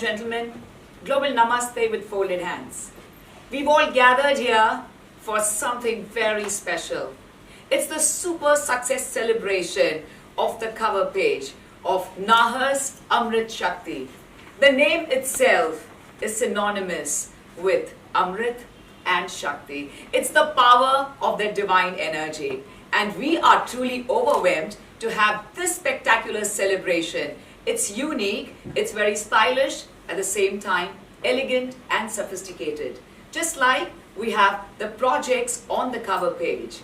gentlemen, global namaste with folded hands. We've all gathered here for something very special. It's the super success celebration of the cover page of Nahar's Amrit Shakti. The name itself is synonymous with Amrit and Shakti. It's the power of the divine energy. And we are truly overwhelmed to have this spectacular celebration. It's unique, it's very stylish, at the same time elegant and sophisticated. Just like we have the projects on the cover page.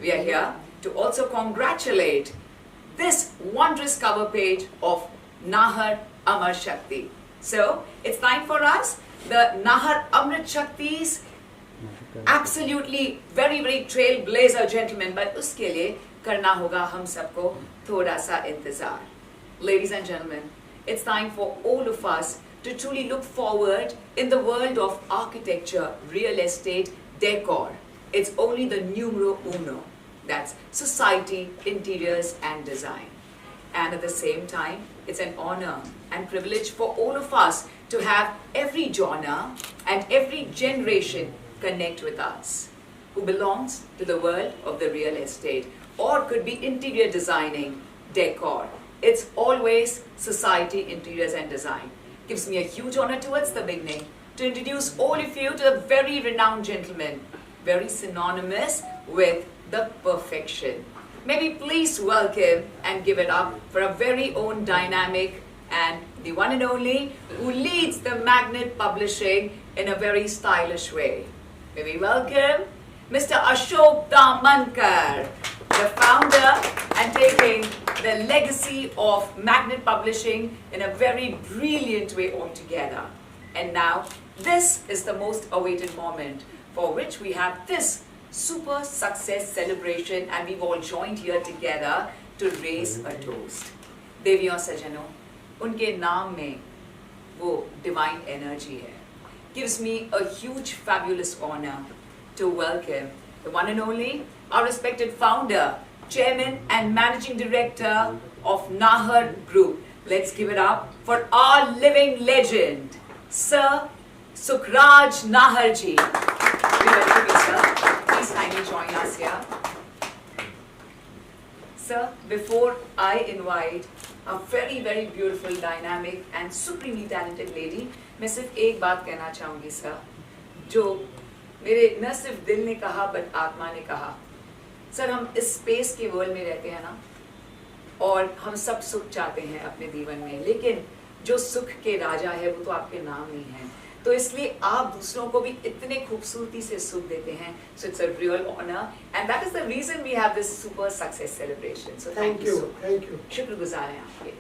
We are here to also congratulate this wondrous cover page of Nahar Amar Shakti. So it's time for us, the Nahar Amrit Shaktis, absolutely very trailblazer gentlemen, but uske liye karna hoga hum sabko thoda sa intezar. Ladies and gentlemen, it's time for all of us to truly look forward in the world of architecture, real estate, decor. It's only the numero uno. That's society, interiors and design. And at the same time, it's an honor and privilege for all of us to have every genre and every generation connect with us, who belongs to the world of the real estate or could be interior designing, decor. It's always society, interiors and design. Gives me a huge honor towards the beginning to introduce all of you to a very renowned gentleman, very synonymous with the perfection. Maybe please welcome and give it up for a very own dynamic and the one and only who leads the Magnet Publishing in a very stylish way. May we welcome Mr. Ashok Damankar, the founder and taking the legacy of Magnet Publishing in a very brilliant way altogether. And now, this is the most awaited moment for which we have this super success celebration and we've all joined here together to raise a toast. Deviyon Sajano, unke naam mein wo divine energy hai. Gives me a huge fabulous honor to welcome the one and only, our respected founder, chairman and managing director of Nahar Group. Let's give it up for our living legend, Sir Sukhraj Nahar ji. We welcome you, sir. Please kindly join us here. Sir, before I invite a very beautiful, dynamic and supremely talented lady, मैं सिर्फ एक बात कहना चाहूँगी sir, जो मेरे न सिर्फ दिल ने कहा बट आत्मा ने कहा. सर, हम इस स्पेस के वर्ल्ड में रहते हैं ना, और हम सब सुख चाहते हैं अपने जीवन में, लेकिन जो सुख के राजा है वो तो आपके नाम नहीं है. तो इसलिए आप दूसरों को भी इतने खूबसूरती से सुख देते हैं. So it's a real honor and that is the reason we have this super success celebration. So thank you. Thank you. शुक्रगुजार हैं आपके.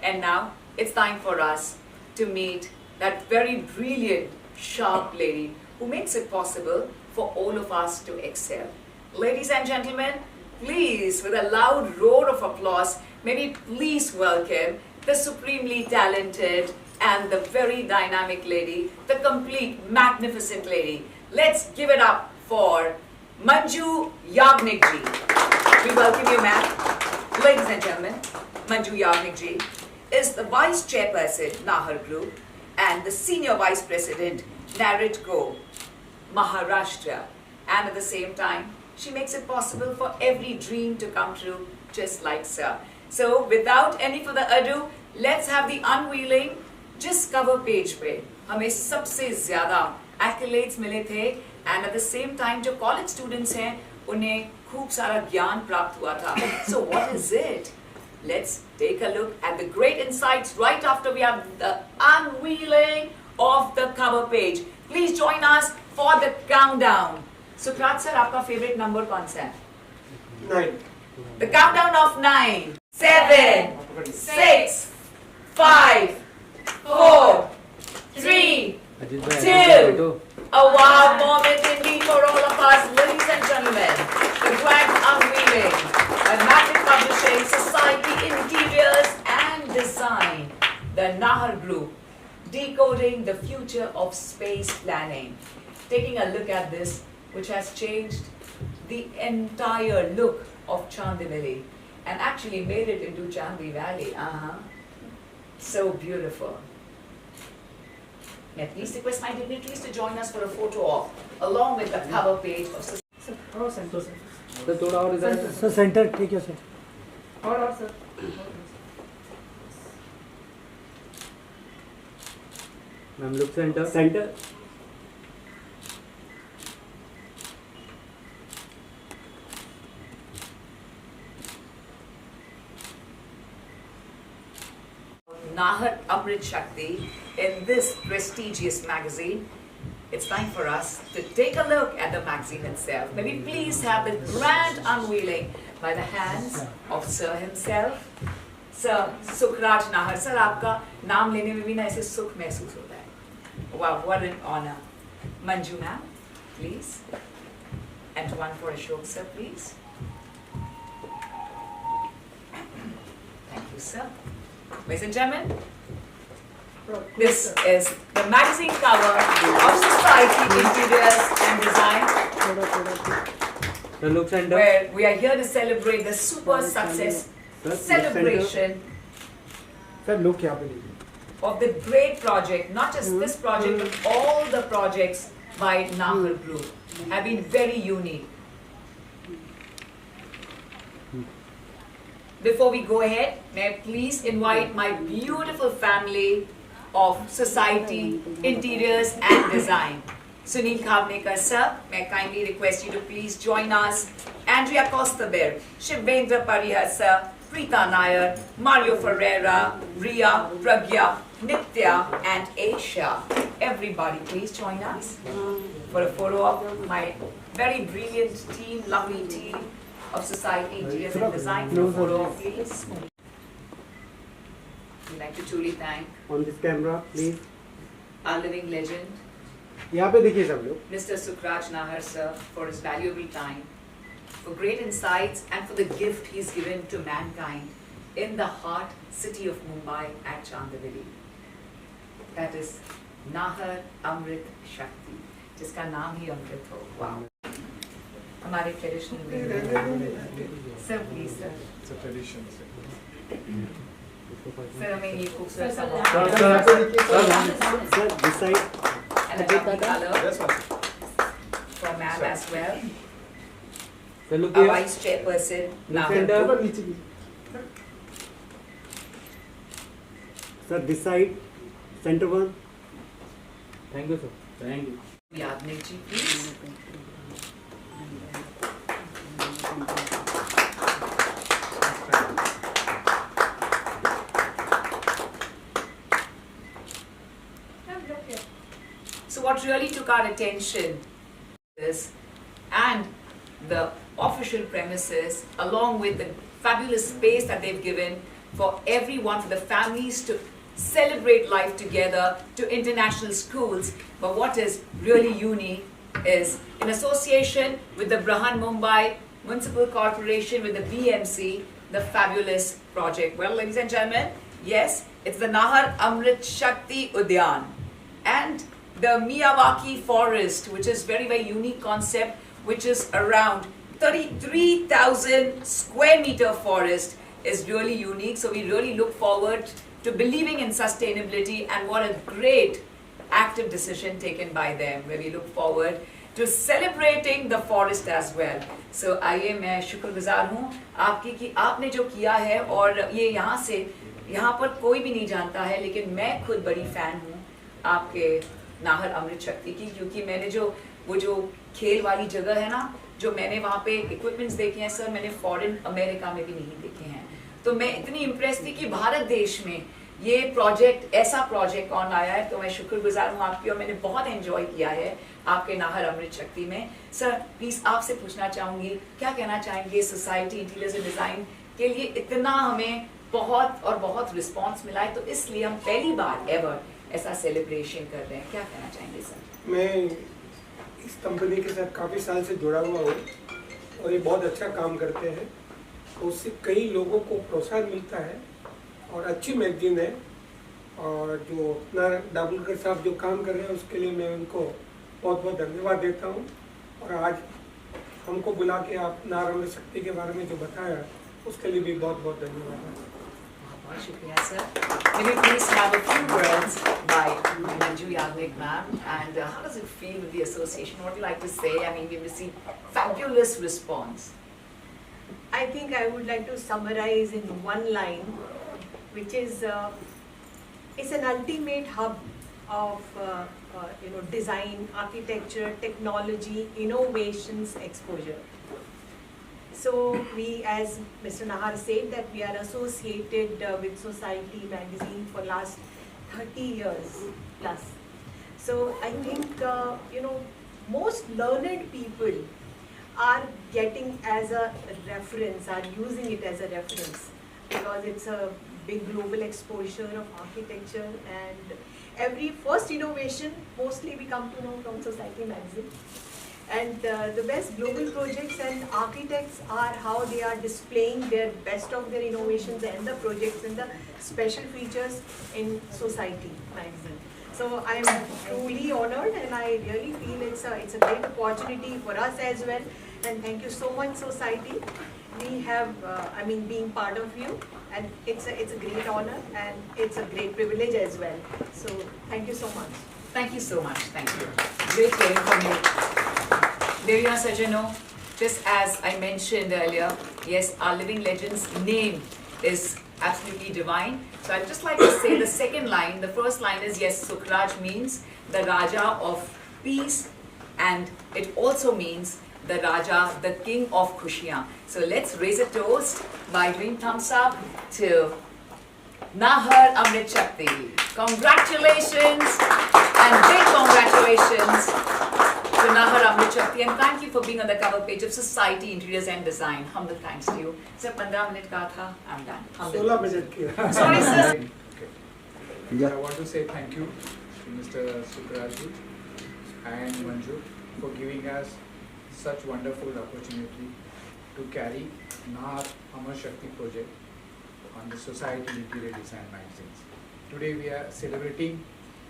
And now it's time for us to meet that very brilliant, sharp lady who makes it possible for all of us to excel. Ladies and gentlemen, please, with a loud roar of applause, may we please welcome the supremely talented and the very dynamic lady, the complete magnificent lady. Let's give it up for Manju Yagnik ji. We welcome you, ma'am. Ladies and gentlemen, Manju Yagnik ji is the Vice Chairperson, Nahar Group, and the Senior Vice President, Narrate-Co, Maharashtra. And at the same time, she makes it possible for every dream to come true, just like sir. So without any further ado, let's have the unveiling. जिस cover page पे हमें सबसे ज़्यादा accolades मिले थे and at the same time जो college students हैं उन्हें खूब सारा ज्ञान प्राप्त हुआ था. So what is it? Let's take a look at the great insights right after we have the unveiling of the cover page. Please join us for the countdown. Sukhraj sir, आपका favorite number कौन सा है? 9. The countdown of 9, 7, 6, 5, 4, 3, 2. A wow moment indeed for all of us, ladies and gentlemen. The grand unveiling by Magnet Publishing, Society, Interiors and Design. The Nahar Group, decoding the future of space planning. Taking a look at this, which has changed the entire look of Chandivali and actually made it into Chandi Valley. So beautiful. May I please request my dignitaries to join us for a photo op, along with the cover page of sir थोड़ा और इधर sir centre ठीक है sir और sir ma'am look centre centre Nahar Amrit Shakti in this prestigious magazine. It's time for us to take a look at the magazine itself. May we please have the grand unveiling by the hands of Sir himself. Sir Sukhraj Nahar. Sir, आपका नाम लेने में भी ना ऐसे सुख महसूस होता है. Wow, what an honor. Manju ma'am, please. And one for Ashok sir, please. Thank you, sir. Ladies and gentlemen, this is the magazine cover of Society Interiors and Design, the look center where we are here to celebrate the super success celebration sir look यहाँ पे लीजिए of the great project. Not just this project, but all the projects by Nahar Group have been very unique. Before we go ahead, may I please invite my beautiful family of Society Interiors and Design. Sunil Khavnekar sir, may I kindly request you to please join us. Andrea Costabel, Shivendra Parihar sir, Preeta Nair, Mario Ferreira, Ria, Pragya, Nitya and Aisha. Everybody please join us for a photo of my very brilliant team, lovely team of Society Interiors and Design. For a photo op, please. We'd like to truly thank on this camera please our living legend, यहाँ पे देखिए सब लोग Mr. Sukhraj Nahar sir, for his valuable time, for great insights and for the gift he's given to mankind in the heart city of Mumbai at Chandivali. That is Nahar Amrit Shakti, जिसका नाम ही अमृत हो. Wow. हमारे traditional sir please sir sir हमें ये खूबसूरत सा sir this side and a lovely color for ma'am as well. sir look Our here vice chairperson look Nahar. center sir this side center one thank you sir thank you Yadnik ji, please. So what really took our attention is, and the official premises, along with the fabulous space that they've given for everyone, for the families to celebrate life together, to international schools. But what is really unique is, in association with the Brahan Mumbai Municipal Corporation, with the BMC, the fabulous project. Well, ladies and gentlemen, yes, it's the Nahar Amrit Shakti Udyan and the Miyawaki Forest, which is very, very unique concept, which is around 33,000 square meter forest, is really unique. So we really look forward to believing in sustainability, and what a great active decision taken by them, where we look forward to celebrating the forest as well. So आइए मैं शुक्रगुजार हूँ आपकी कि आपने जो किया है, और ये यहाँ पर कोई भी नहीं जानता है, लेकिन मैं खुद बड़ी फैन हूँ आपके नाहर अमृत शक्ति की, क्योंकि मैंने वो जो खेल वाली जगह है ना, जो मैंने वहाँ पे इक्विपमेंट्स देखे हैं सर, मैंने फॉरेन अमेरिका में भी नहीं देखे हैं. तो मैं इतनी इम्प्रेस थी कि भारत देश में ये प्रोजेक्ट, ऐसा प्रोजेक्ट कौन लाया है. तो मैं शुक्रगुजार हूँ आपकी, और मैंने बहुत एंजॉय किया है आपके नाहर अमृत शक्ति में. सर प्लीज आपसे पूछना चाहूँगी, क्या कहना चाहेंगे सोसाइटी इंटीरियर्स एंड डिजाइन के लिए इतना हमें बहुत और बहुत रिस्पॉन्स मिला है, तो इसलिए हम पहली बार एवर ऐसा सेलिब्रेशन कर रहे हैं, क्या कहना चाहेंगे सर? मैं इस कंपनी के साथ काफ़ी साल से जुड़ा हुआ हूँ, और ये बहुत अच्छा काम करते हैं, तो उससे कई लोगों को प्रोत्साहन मिलता है, और अच्छी मैगजीन है. और जो अपना दाभोलकर साहब जो काम कर रहे हैं, उसके लिए मैं उनको बहुत बहुत धन्यवाद देता हूँ. और आज हमको बुला के आप नाहर अमृत शक्ति के बारे में जो बताया, उसके लिए भी बहुत बहुत धन्यवाद. बहुत शुक्रिया sir. May we please have a few words by Manju Yagnik ma'am, and how does it feel with the association? What do you like to say? I mean, we've received fabulous response. I think I would like to summarize in one line, which is it's an ultimate hub of design, architecture, technology, innovations, exposure. So we, as Mr. Nahar said, that we are associated with Society magazine for last 30 years plus. So I think most learned people are getting as a reference, are using it as a reference, because it's a big global exposure of architecture, and every first innovation mostly we come to know from Society magazine. And the best global projects and architects are how they are displaying their best of their innovations and the projects and the special features in Society magazine. So I am truly honored, and I really feel it's a great opportunity for us as well. And thank you so much, Society. We have, being part of you, and it's a great honor and it's a great privilege as well. So thank you so much. Thank you so much. Thank you. Great hearing from you. Devya Sajano, just as I mentioned earlier, yes, our living legend's name is absolutely divine. So I'd just like to say the second line. The first line is, yes, Sukhraj means the Raja of peace, and it also means the Raja, the king of Khushiyan. So let's raise a toast by doing thumbs up to Nahar Amrit Shakti. Congratulations and big congratulations to Nahar Amrit Shakti, and thank you for being on the cover page of Society Interiors and Design. Humble thanks to you. Sir, 15 minute ka tha, I'm done. 16 minute किया. Sorry sir. Okay. I want to say thank you to Mr. Sukhraj and Manju for giving us such wonderful opportunity to carry Nahar Amrit Shakti project on the Society Interior Design magazines. Today we are celebrating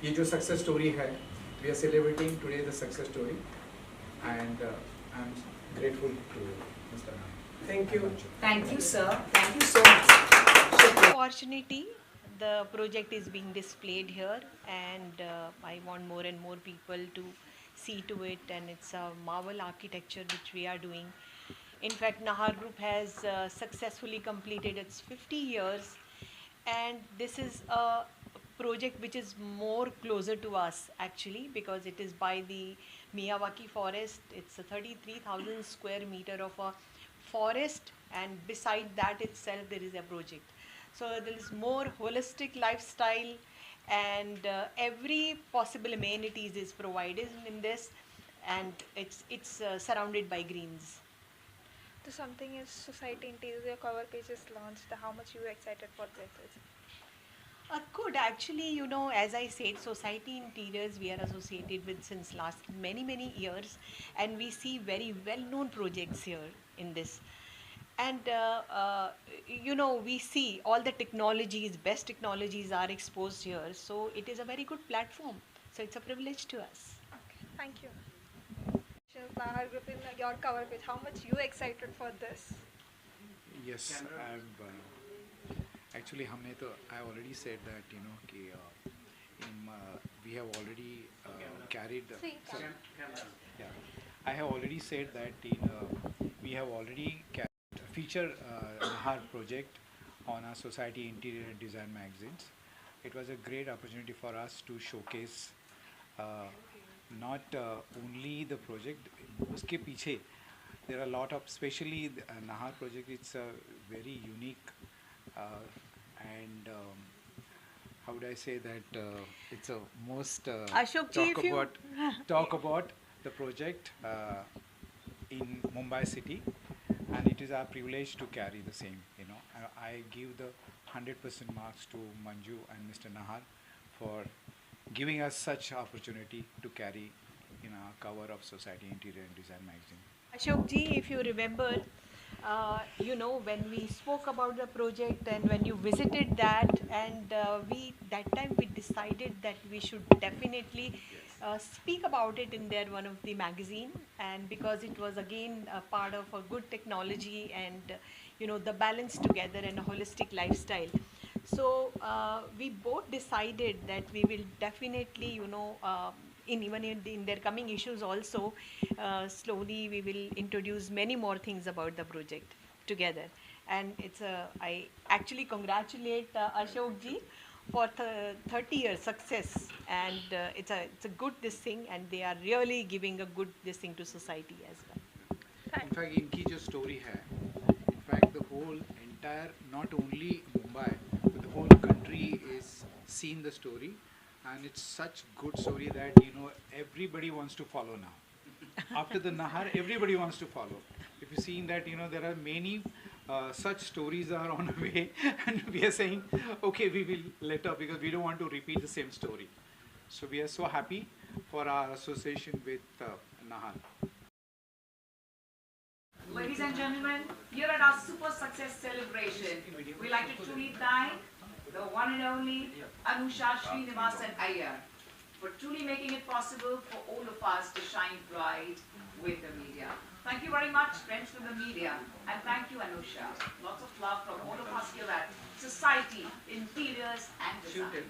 ये जो success story है. We are celebrating today the success story, and I'm grateful to Mr. Nahar. Thank you. Thank you sir. Thank you so much. Shukriya. Opportunity, the project is being displayed here, and I want more and more people to see to it, and it's a marvel architecture which we are doing. In fact, Nahar Group has successfully completed its 50 years, and this is a project which is more closer to us actually, because it is by the Miyawaki forest. It's a 33,000 square meter of a forest, and beside that itself there is a project. So there is more holistic lifestyle, and every possible amenities is provided in this, and it's surrounded by greens. So something is Society Interior cover page is launched. How much you excited for this? Good, actually, as I said, Society Interiors we are associated with since last many years, and we see very well-known projects here in this. And we see all the technologies, best technologies are exposed here, so it is a very good platform. So it's a privilege to us. Okay, thank you. Nahar Group in your cover page. How much you excited for this? Yes, actually I already said that we have already carried the I have already said that we have already featured Nahar project on our Society Interior and Design magazines. It was a great opportunity for us to showcase not only the project, uske piche there are a lot of, especially the Nahar project, it's a very unique and how would I say that it's a most Ashok ji, talk about the project in Mumbai city, and it is our privilege to carry the same. I give the 100% marks to Manju and Mr. Nahar for giving us such opportunity to carry in our cover of Society Interior and Design magazine. Ashok ji, if you remember, when we spoke about the project and when you visited that, and that time we decided that we should definitely speak about it in one of the magazine, and because it was again a part of a good technology and the balance together and a holistic lifestyle. So we both decided that we will definitely, in their coming issues also, slowly we will introduce many more things about the project together. And I actually congratulate Ashok ji for 30 years success, and it's a good this thing, and they are really giving a good this thing to society as well. In fact, इनकी जो story है, in fact, the whole entire, not only Mumbai, but the whole country is seen the story, and it's such good story that everybody wants to follow now. After the Nahar, everybody wants to follow. If you've seen that, there are many such stories are on the way, and we are saying, okay, we will let up because we don't want to repeat the same story. So we are so happy for our association with Nahar. Ladies and gentlemen, here at our super success celebration, we like to truly thank the one and only Anusha Srinivasan Iyer for truly making it possible for all of us to shine bright with the media. Thank you very much, friends from the media, and thank you, Anusha. Lots of love from all of us here at Society Interiors and Design.